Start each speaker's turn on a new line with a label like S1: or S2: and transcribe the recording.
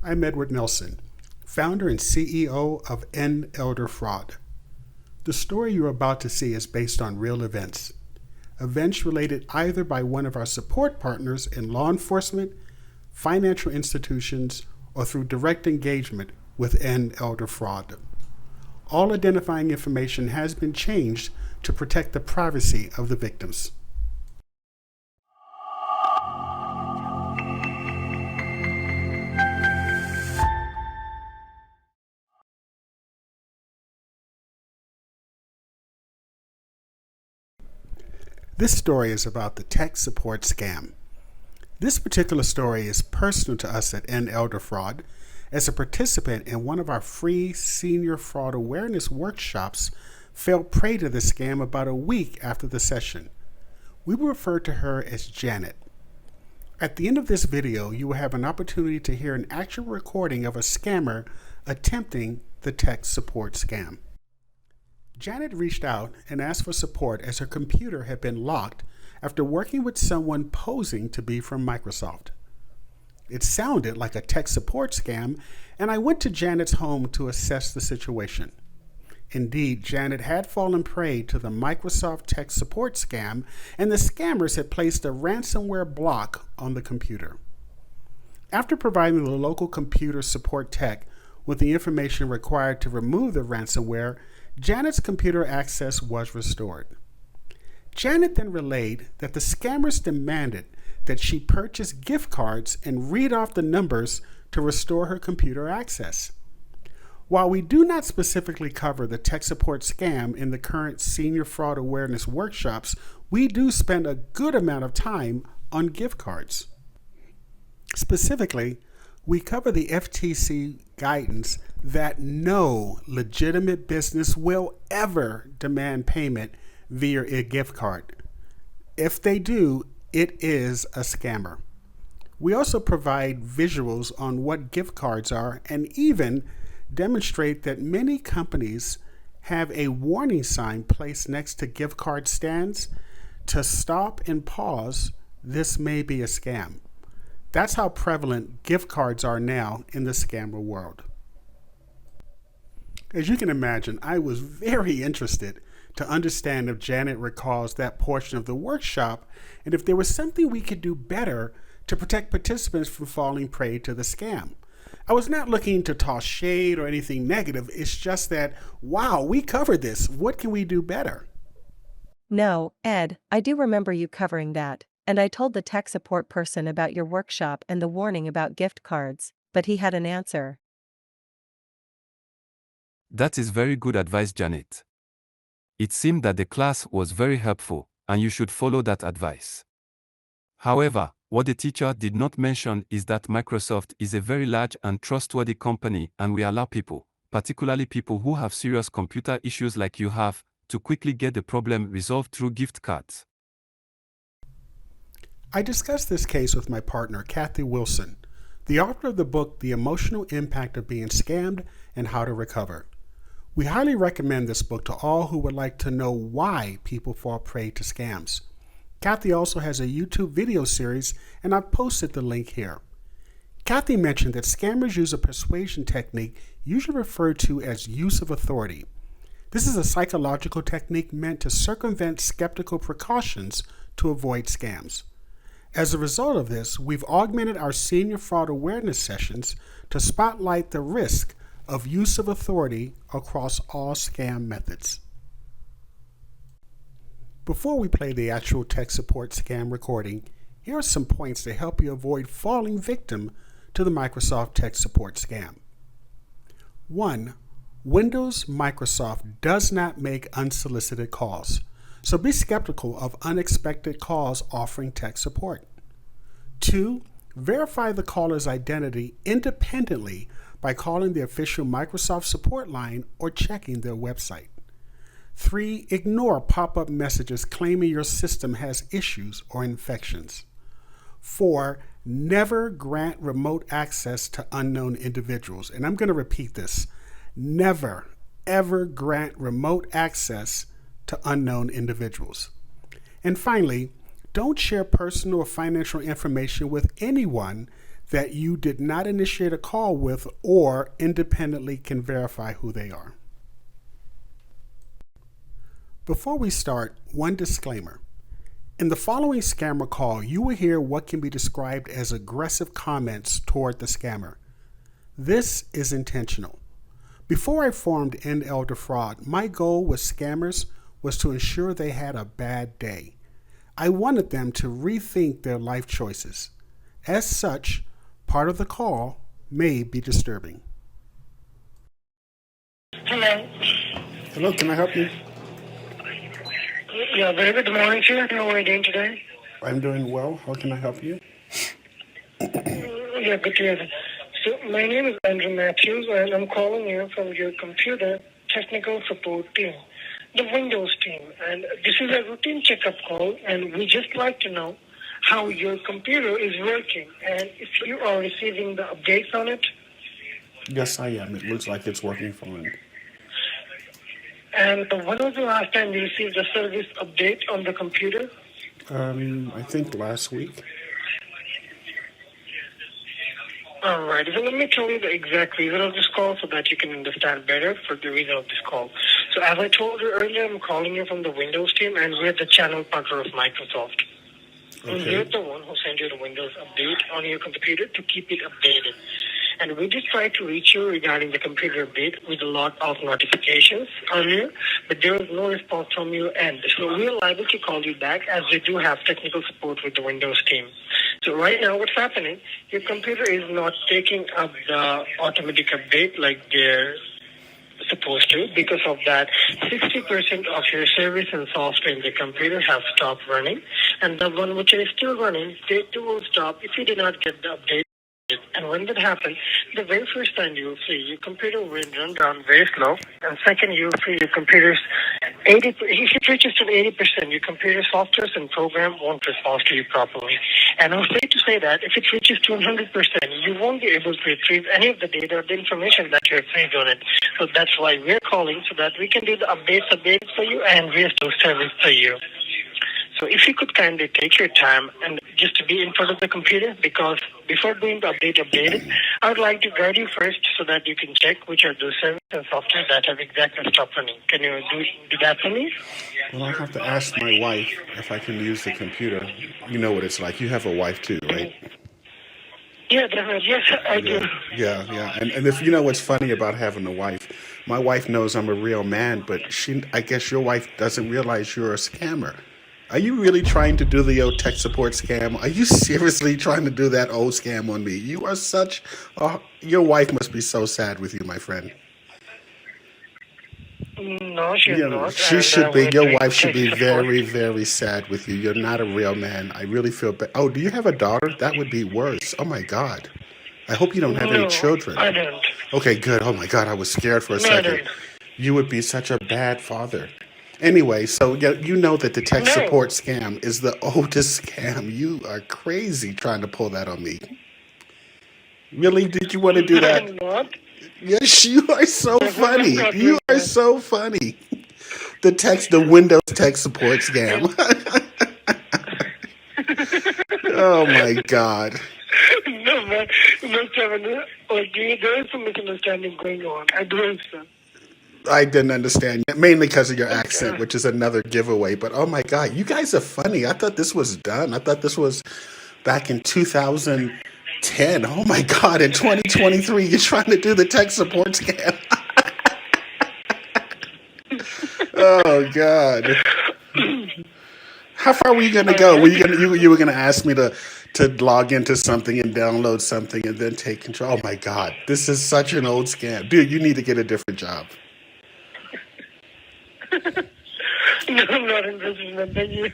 S1: I'm Edward Nelson, founder and CEO of Elder Fraud. The story you're about to see is based on real events related either by one of our support partners in law enforcement, financial institutions, or through direct engagement with Elder Fraud. All identifying information has been changed to protect the privacy of the victims. This story is about the tech support scam. This particular story is personal to us at Elder Fraud. As a participant in one of our free senior fraud awareness workshops, fell prey to the scam about a week after the session. We will refer to her as Janet. At the end of this video, you will have an opportunity to hear an actual recording of a scammer attempting the tech support scam. Janet reached out and asked for support as her computer had been locked after working with someone posing to be from Microsoft. It sounded like a tech support scam, and I went to Janet's home to assess the situation. Indeed, Janet had fallen prey to the Microsoft tech support scam, and the scammers had placed a ransomware block on the computer. After providing the local computer support tech with the information required to remove the ransomware, Janet's computer access was restored. Janet then relayed that the scammers demanded that she purchase gift cards and read off the numbers to restore her computer access. While we do not specifically cover the tech support scam in the current senior fraud awareness workshops, we do spend a good amount of time on gift cards. Specifically, we cover the FTC guidance that no legitimate business will ever demand payment via a gift card. If they do, it is a scammer. We also provide visuals on what gift cards are and even demonstrate that many companies have a warning sign placed next to gift card stands to stop and pause, this may be a scam. That's how prevalent gift cards are now in the scammer world. As you can imagine, I was very interested to understand if Janet recalls that portion of the workshop and if there was something we could do better to protect participants from falling prey to the scam. I was not looking to toss shade or anything negative. It's just that, wow, we covered this. What can we do better?
S2: No, Ed, I do remember you covering that, and I told the tech support person about your workshop and the warning about gift cards, but he had an answer.
S3: That is very good advice, Janet. It seemed that the class was very helpful, and you should follow that advice. However, what the teacher did not mention is that Microsoft is a very large and trustworthy company, and we allow people, particularly people who have serious computer issues like you have, to quickly get the problem resolved through gift cards.
S1: I discussed this case with my partner, Kathy Wilson, the author of the book, The Emotional Impact of Being Scammed and How to Recover. We highly recommend this book to all who would like to know why people fall prey to scams. Kathy also has a YouTube video series, and I've posted the link here. Kathy mentioned that scammers use a persuasion technique usually referred to as use of authority. This is a psychological technique meant to circumvent skeptical precautions to avoid scams. As a result of this, we've augmented our senior fraud awareness sessions to spotlight the risk of use of authority across all scam methods. Before we play the actual tech support scam recording, here are some points to help you avoid falling victim to the Microsoft tech support scam. 1. Windows Microsoft does not make unsolicited calls, so be skeptical of unexpected calls offering tech support. 2. Verify the caller's identity independently by calling the official Microsoft support line or checking their website. 3. Ignore pop-up messages claiming your system has issues or infections. 4. Never grant remote access to unknown individuals. And I'm going to repeat this. Never, ever grant remote access to unknown individuals. And finally, don't share personal or financial information with anyone that you did not initiate a call with or independently can verify who they are. Before we start, one disclaimer. In the following scammer call, you will hear what can be described as aggressive comments toward the scammer. This is intentional. Before I formed End Elder Fraud, my goal with scammers was to ensure they had a bad day. I wanted them to rethink their life choices. As such, part of the call may be disturbing.
S4: Hello.
S1: Hello, can I help you?
S4: Yeah, very good morning, sir. How are you doing today?
S1: I'm doing well. How can I help you?
S4: Yeah, good to hear that. So, my name is Andrew Matthews, and I'm calling you from your computer technical support team, the Windows team. And this is a routine checkup call, and we just like to know how your computer is working and if you are receiving the updates on it.
S1: Yes, I am. It looks like it's working fine.
S4: And when was the last time you received a service update on the computer?
S1: I think last week.
S4: All right. So let me tell you the exact reason of this call so that you can understand better for the reason of this call. So as I told you earlier, I'm calling you from the Windows team, and we're the channel partner of Microsoft. And we're the one who sent you the Windows update on your computer to keep it updated. And we did try to reach you regarding the computer update with a lot of notifications earlier, but there was no response from your end. So we are liable to call you back as we do have technical support with the Windows team. So right now what's happening, your computer is not taking up the automatic update like they're supposed to. Because of that, 60% of your service and software in the computer have stopped running, and the one which is still running, they too will stop if you do not get the update. And when that happens, the very first time you will see your computer will run down very slow, and second you will see your computer's 80%, if it reaches to 80%, your computer software and program won't respond to you properly. And I'm afraid to say that if it reaches to 100%, you won't be able to retrieve any of the data or the information that you have saved on it. So that's why we're calling, so that we can do the updates for you and restore service for you. So if you could kindly take your time and just to be in front of the computer, because before doing the updated, I would like to guide you first so that you can check which are those services and software that have exactly stopped running. Can you do that for me?
S1: Well, I have to ask my wife if I can use the computer. You know what it's like. You have a wife too, right?
S4: Yeah, definitely. Yes, I do.
S1: Yeah. And if you know what's funny about having a wife, my wife knows I'm a real man, but I guess your wife doesn't realize you're a scammer. Are you really trying to do the old tech support scam? Are you seriously trying to do that old scam on me? You are such your wife must be so sad with you, my friend.
S4: No, she's not.
S1: She should be. Your wife should be very, very sad with you. You're not a real man. I really feel bad. Oh, do you have a daughter? That would be worse. Oh, my God. I hope you don't have any children.
S4: I don't.
S1: Okay, good. Oh, my God. I was scared for a second.
S4: I don't.
S1: You would be such a bad father. Anyway, so you know that the tech support scam is the oldest scam. You are crazy trying to pull that on me. Really? Did you want to do that?
S4: I'm not.
S1: Yes, you are so funny. You are so funny. The Windows tech support scam. Oh my God.
S4: No, man. There is some misunderstanding going on. I do understand.
S1: I didn't understand, mainly because of your accent, which is another giveaway. But oh my God, you guys are funny. I thought this was done. I thought this was back in 2010. Oh my God, in 2023, you're trying to do the tech support scam. Oh God. How far were you going to go? You were going to ask me to log into something and download something and then take control. Oh my God, this is such an old scam. Dude, you need to get a different job.
S4: No, I'm not interested in that. Thank you.